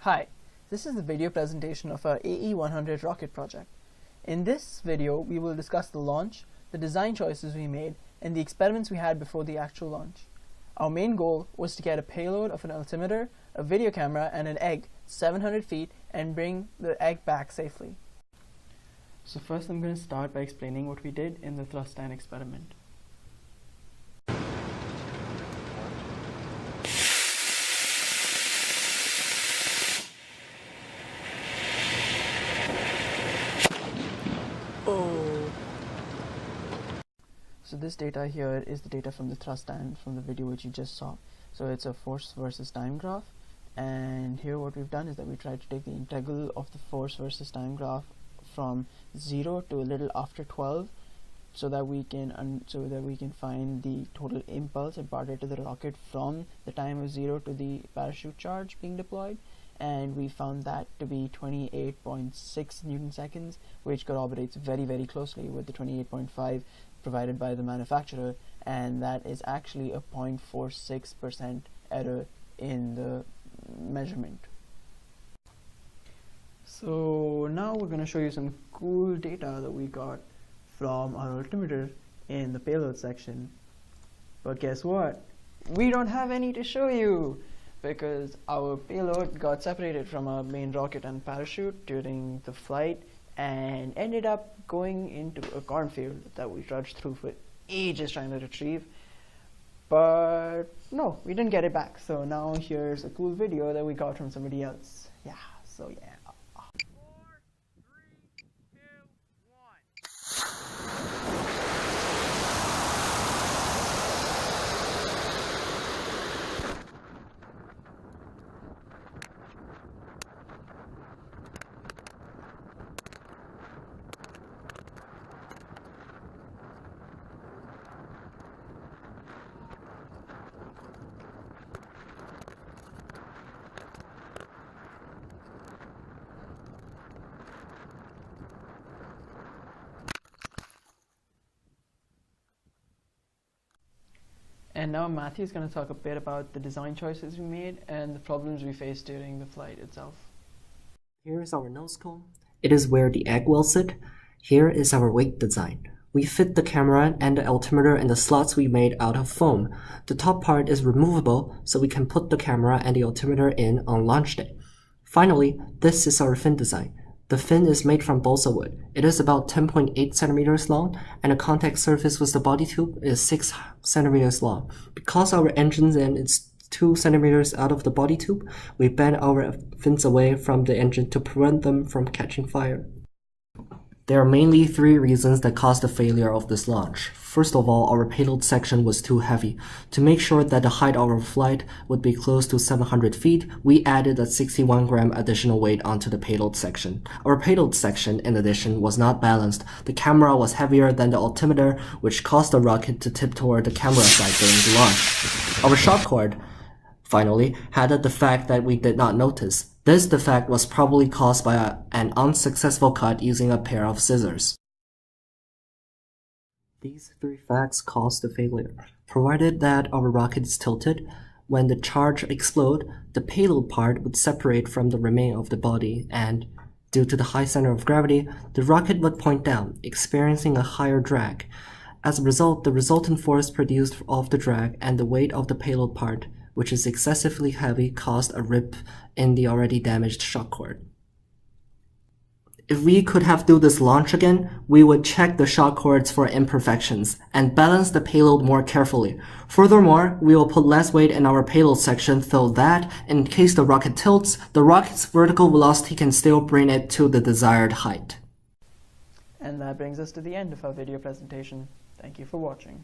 Hi, this is the video presentation of our AE100 rocket project. In this video, we will discuss the launch, the design choices we made, and the experiments we had before the actual launch. Our main goal was to get a payload of an altimeter, a video camera, and an egg 700 feet and bring the egg back safely. So first I'm going to start by explaining what we did in the thrust stand experiment. So this data here is the data from the thrust stand from the video which you just saw. So it's a force versus time graph, and here what we've done is that we tried to take the integral of the force versus time graph from 0 to a little after 12 so that we can find the total impulse imparted to the rocket from the time of 0 to the parachute charge being deployed, and we found that to be 28.6 Newton seconds, which corroborates very closely with the 28.5 provided by the manufacturer, and that is actually a 0.46% error in the measurement. So now we're going to show you some cool data that we got from our altimeter in the payload section. But guess what? We don't have any to show you, because our payload got separated from our main rocket and parachute during the flight and ended up going into a cornfield that we trudged through for ages trying to retrieve. But no, we didn't get it back. So now here's a cool video that we got from somebody else. Yeah. And now Matthew is going to talk a bit about the design choices we made and the problems we faced during the flight itself. Here is our nose cone. It is where the egg will sit. Here is our wake design. We fit the camera and the altimeter in the slots we made out of foam. The top part is removable, so we can put the camera and the altimeter in on launch day. Finally, this is our fin design. The fin is made from balsa wood. It is about 10.8 centimeters long, and the contact surface with the body tube is 6 centimeters long. Because our engine's end is 2 centimeters out of the body tube, we bend our fins away from the engine to prevent them from catching fire. There are mainly 3 reasons that caused the failure of this launch. First of all, our payload section was too heavy. To make sure that the height of our flight would be close to 700 feet, we added a 61-gram additional weight onto the payload section. Our payload section, in addition, was not balanced. The camera was heavier than the altimeter, which caused the rocket to tip toward the camera side during the launch. Our shock cord, finally, had a defect that we did not notice. This defect was probably caused by an unsuccessful cut using a pair of scissors. These 3 facts caused the failure. Provided that our rocket is tilted, when the charge explodes, the payload part would separate from the remainder of the body, and due to the high center of gravity, the rocket would point down, experiencing a higher drag. As a result, the resultant force produced off the drag and the weight of the payload part, which is excessively heavy, caused a rip in the already damaged shock cord. If we could have do this launch again, we would check the shock cords for imperfections and balance the payload more carefully. Furthermore, we will put less weight in our payload section so that, in case the rocket tilts, the rocket's vertical velocity can still bring it to the desired height. And that brings us to the end of our video presentation. Thank you for watching.